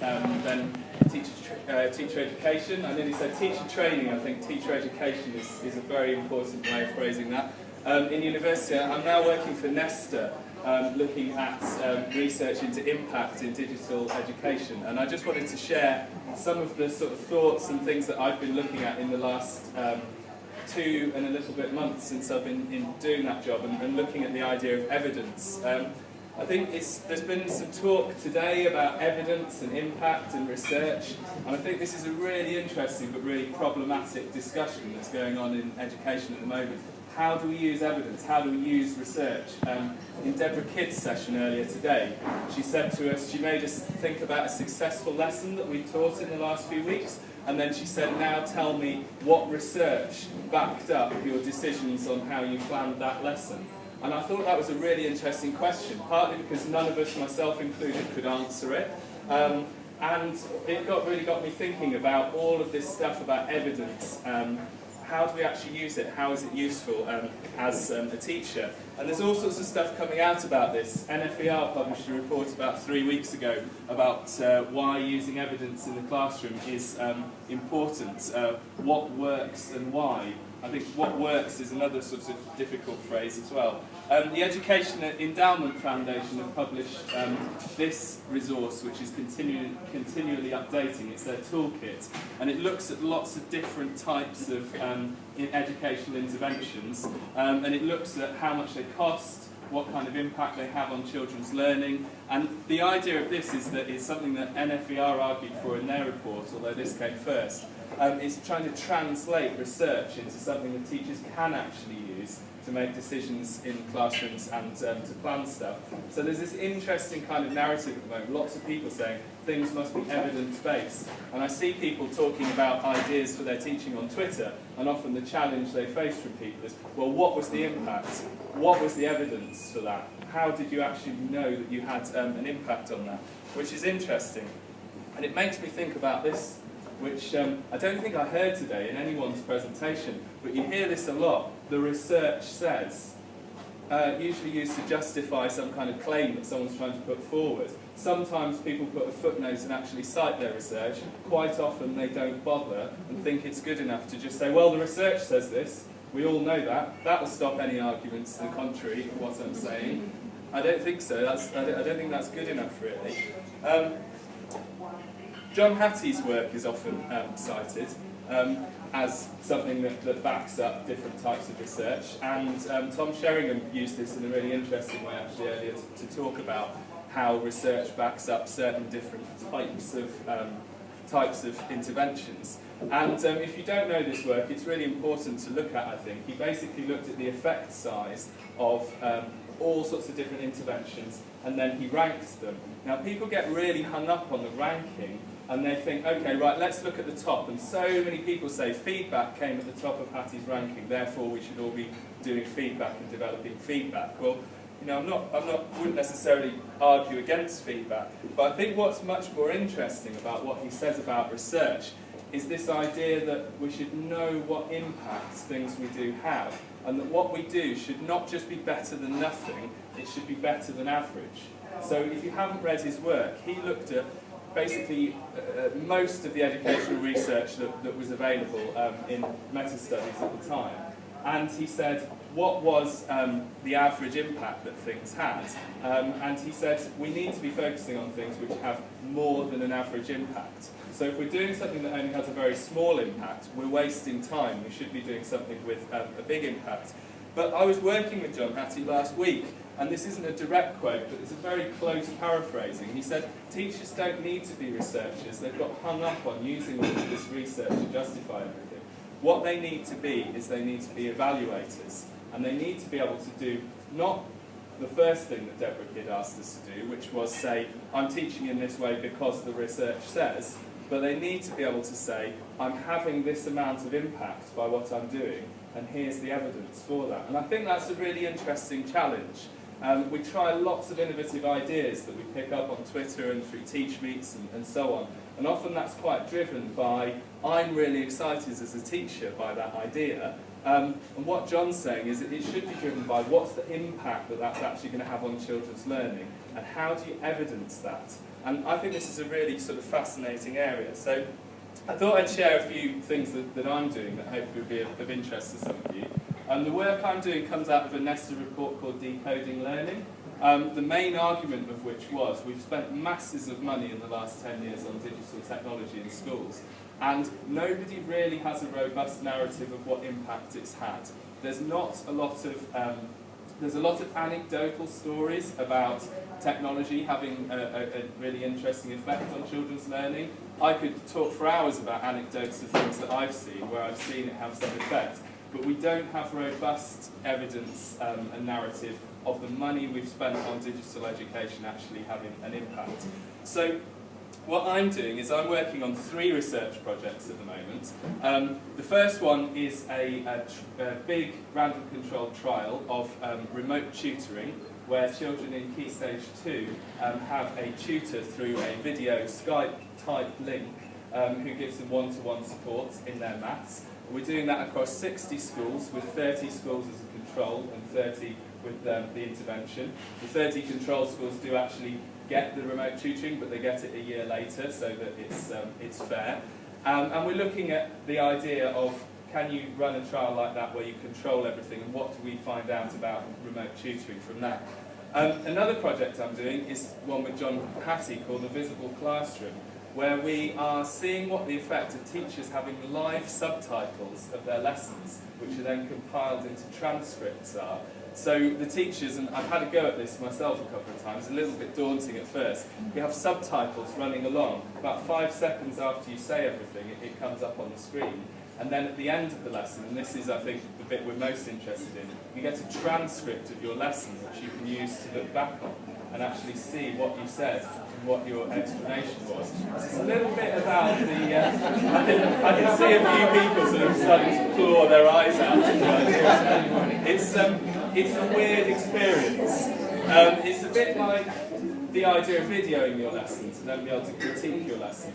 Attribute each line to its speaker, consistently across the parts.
Speaker 1: than teacher education. I nearly said teacher training. I think teacher education is a very important way of phrasing that. In university, I'm now working for Nesta, looking at research into impact in digital education, and I just wanted to share some of the sort of thoughts and things that I've been looking at in the last 2 and a little bit months since I've been doing that job and looking at the idea of evidence. I think there's been some talk today about evidence and impact and research, and I think this is a really interesting but really problematic discussion that's going on in education at the moment. How do we use evidence? How do we use research? In Deborah Kidd's session earlier today, she said to us, she made us think about a successful lesson that we taught in the last few weeks, and then she said, now tell me what research backed up your decisions on how you planned that lesson. And I thought that was a really interesting question, partly because none of us, myself included, could answer it. And it really got me thinking about all of this stuff about evidence. How do we actually use it? How is it useful as a teacher? And there's all sorts of stuff coming out about this. NFER published a report about 3 weeks ago about why using evidence in the classroom is important, what works and why. I think what works is another sort of difficult phrase as well. The Education Endowment Foundation have published this resource, which is continually updating. It's their toolkit, and it looks at lots of different types of educational interventions, and it looks at how much they cost, what kind of impact they have on children's learning. And the idea of this is that it's something that NFER argued for in their report, although this came first. Is trying to translate research into something that teachers can actually use to make decisions in classrooms and to plan stuff. So there's this interesting kind of narrative at the moment, lots of people saying things must be evidence-based. And I see people talking about ideas for their teaching on Twitter, and often the challenge they face from people is, well, what was the impact? What was the evidence for that? How did you actually know that you had an impact on that? Which is interesting. And it makes me think about this, which I don't think I heard today in anyone's presentation, but you hear this a lot. The research says, usually used to justify some kind of claim that someone's trying to put forward. Sometimes people put a footnote and actually cite their research. Quite often they don't bother and think it's good enough to just say, well, the research says this, we all know that. That will stop any arguments to the contrary of what I'm saying. I don't think so. I don't think that's good enough, really. John Hattie's work is often cited as something that backs up different types of research, and Tom Sheringham used this in a really interesting way actually earlier to talk about how research backs up certain different types of interventions. And if you don't know this work, it's really important to look at, I think. He basically looked at the effect size of all sorts of different interventions, and then he ranks them. Now, people get really hung up on the ranking, and they think, okay, right, let's look at the top. And so many people say feedback came at the top of Hattie's ranking, therefore we should all be doing feedback and developing feedback. Well, you know, wouldn't necessarily argue against feedback, but I think what's much more interesting about what he says about research is this idea that we should know what impacts things we do have, and that what we do should not just be better than nothing, it should be better than average. So if you haven't read his work, he looked at basically most of the educational research that was available in meta-studies at the time. And he said, what was the average impact that things had? And he said, we need to be focusing on things which have more than an average impact. So if we're doing something that only has a very small impact, we're wasting time. We should be doing something with a big impact. But I was working with John Hattie last week, and this isn't a direct quote, but it's a very close paraphrasing. He said, teachers don't need to be researchers. They've got hung up on using this research to justify everything. What they need to be is they need to be evaluators. And they need to be able to do not the first thing that Deborah Kidd asked us to do, which was say, I'm teaching in this way because the research says, but they need to be able to say, I'm having this amount of impact by what I'm doing, and here's the evidence for that. And I think that's a really interesting challenge. We try lots of innovative ideas that we pick up on Twitter and through Teach Meets and so on. And often that's quite driven by, I'm really excited as a teacher by that idea. And what John's saying is that it should be driven by what's the impact that that's actually going to have on children's learning, and how do you evidence that? And I think this is a really sort of fascinating area. So I thought I'd share a few things that I'm doing that hopefully will be of interest to some of you. The work I'm doing comes out of a Nesta report called Decoding Learning. The main argument of which was we've spent masses of money in the last 10 years on digital technology in schools, and nobody really has a robust narrative of what impact it's had. There's a lot of anecdotal stories about technology having a really interesting effect on children's learning. I could talk for hours about anecdotes of things that I've seen, where I've seen it have some effect, but we don't have robust evidence and narrative of the money we've spent on digital education actually having an impact. So what I'm doing is I'm working on 3 research projects at the moment. The first one is a big random controlled trial of remote tutoring, where children in Key Stage 2 have a tutor through a video Skype type link who gives them one-to-one support in their maths. We're doing that across 60 schools, with 30 schools as a control and 30 with the intervention. The 30 control schools do actually get the remote tutoring, but they get it a year later, so that it's fair. And we're looking at the idea of, can you run a trial like that where you control everything, and what do we find out about remote tutoring from that? Another project I'm doing is one with John Hattie called The Visible Classroom, where we are seeing what the effect of teachers having live subtitles of their lessons, which are then compiled into transcripts are. So the teachers, and I've had a go at this myself a couple of times, a little bit daunting at first. We have subtitles running along. About 5 seconds after you say everything, it comes up on the screen. And then at the end of the lesson, and this is, I think, the bit we're most interested in, you get a transcript of your lesson, which you can use to look back on and actually see what you said and what your explanation was. So it's a little bit about the... I can see a few people sort of starting to claw their eyes out at the idea. It's a weird experience. It's a bit like the idea of videoing your lessons and then be able to critique your lesson.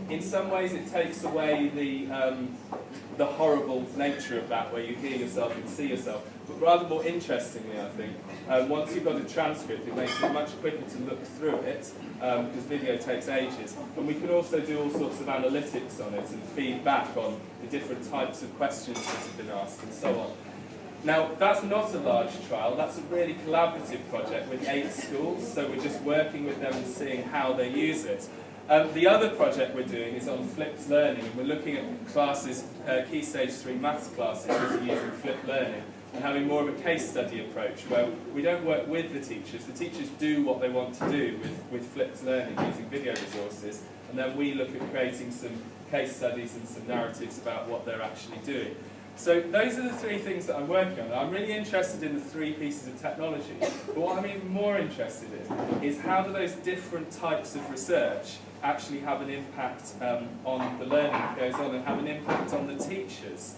Speaker 1: In some ways it takes away the horrible nature of that, where you hear yourself and see yourself. But rather more interestingly, I think, once you've got a transcript, it makes it much quicker to look through it, because video takes ages. And we can also do all sorts of analytics on it and feedback on the different types of questions that have been asked and so on. Now, that's not a large trial, that's a really collaborative project with 8 schools, so we're just working with them and seeing how they use it. The other project we're doing is on flipped learning, and we're looking at classes, Key Stage 3 maths classes, which are using flipped learning, and having more of a case study approach, where we don't work with the teachers do what they want to do with flipped learning using video resources, and then we look at creating some case studies and some narratives about what they're actually doing. So those are the 3 things that I'm working on. I'm really interested in the 3 pieces of technology, but what I'm even more interested in is how do those different types of research actually have an impact on the learning that goes on, and have an impact on the teachers.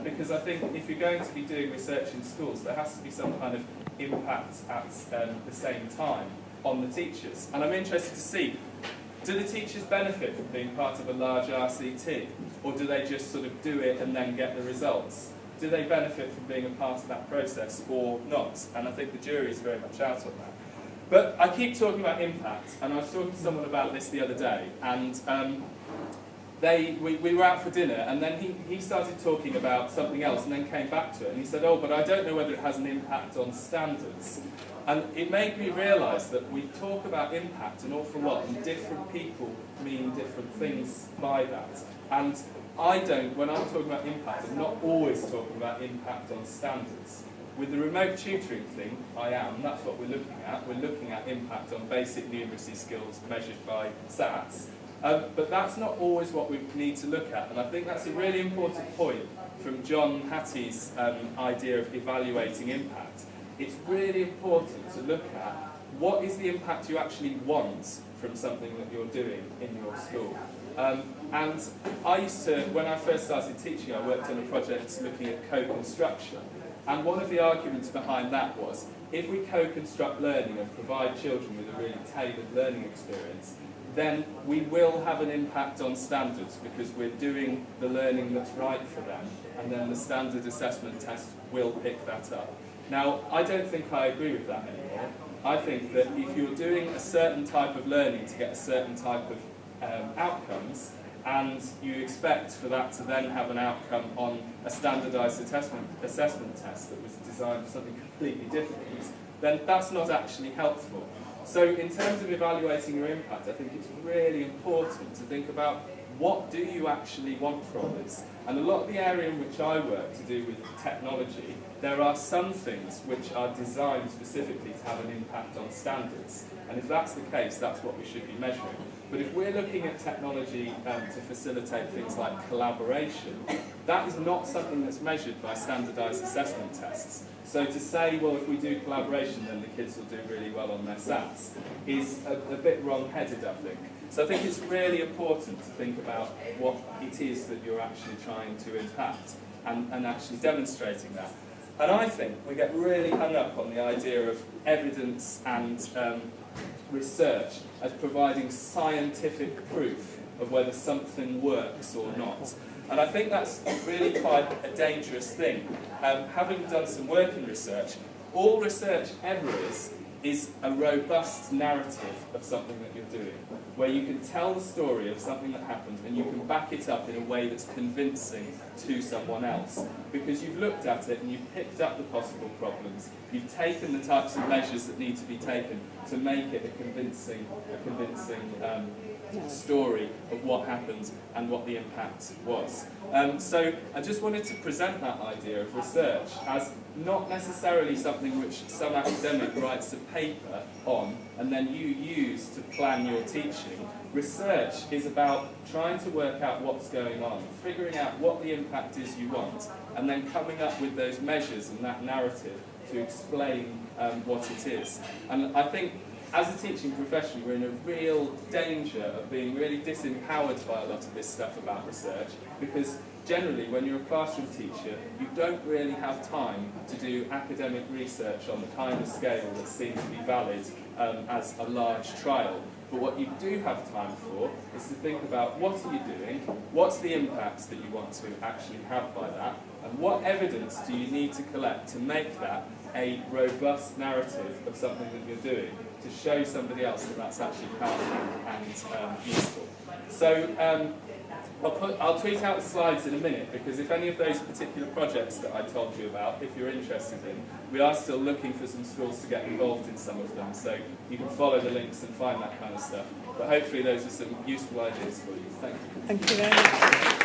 Speaker 1: Because I think if you're going to be doing research in schools, there has to be some kind of impact at the same time on the teachers. And I'm interested to see, do the teachers benefit from being part of a large RCT, or do they just sort of do it and then get the results? Do they benefit from being a part of that process or not? And I think the jury is very much out on that. But I keep talking about impact, and I was talking to someone about this the other day, and we were out for dinner, and then he started talking about something else and then came back to it, and he said, oh, but I don't know whether it has an impact on standards. And it made me realise that we talk about impact an awful lot, and different people mean different things by that. And when I'm talking about impact, I'm not always talking about impact on standards. With the remote tutoring thing, that's what we're looking at. We're looking at impact on basic numeracy skills measured by SATs. But that's not always what we need to look at. And I think that's a really important point from John Hattie's idea of evaluating impact. It's really important to look at what is the impact you actually want from something that you're doing in your school. And I used to, when I first started teaching, I worked on a project looking at co-construction. And one of the arguments behind that was, if we co-construct learning and provide children with a really tailored learning experience, then we will have an impact on standards, because we're doing the learning that's right for them, and then the standard assessment test will pick that up. Now, I don't think I agree with that anymore. I think that if you're doing a certain type of learning to get a certain type of outcomes, and you expect for that to then have an outcome on a standardised assessment test that was designed for something completely different, then that's not actually helpful. So in terms of evaluating your impact, I think it's really important to think about what do you actually want from this. And a lot of the area in which I work to do with technology, there are some things which are designed specifically to have an impact on standards. And if that's the case, that's what we should be measuring. But if we're looking at technology to facilitate things like collaboration, that is not something that's measured by standardised assessment tests. So to say, well, if we do collaboration, then the kids will do really well on their SATs, is a bit wrong-headed, I think. So I think it's really important to think about what it is that you're actually trying to impact and actually demonstrating that. And I think we get really hung up on the idea of evidence and research as providing scientific proof of whether something works or not. And I think that's really quite a dangerous thing. Having done some work in research, all research ever is a robust narrative of something that you're doing, where you can tell the story of something that happened and you can back it up in a way that's convincing to someone else. Because you've looked at it and you've picked up the possible problems, you've taken the types of measures that need to be taken to make it a convincing story of what happened and what the impact was. So I just wanted to present that idea of research as not necessarily something which some academic writes a paper on and then you use to plan your teaching. Research is about trying to work out what's going on, figuring out what the impact is you want, and then coming up with those measures and that narrative to explain what it is. And I think as a teaching profession, we're in a real danger of being really disempowered by a lot of this stuff about research, because generally when you're a classroom teacher, you don't really have time to do academic research on the kind of scale that seems to be valid as a large trial. But what you do have time for is to think about what are you doing, what's the impacts that you want to actually have by that, and what evidence do you need to collect to make that a robust narrative of something that you're doing, to show somebody else that that's actually powerful and useful. So I'll tweet out the slides in a minute, because if any of those particular projects that I told you about, if you're interested in, we are still looking for some schools to get involved in some of them, so you can follow the links and find that kind of stuff. But hopefully those are some useful ideas for you. Thank you.
Speaker 2: Thank you very much.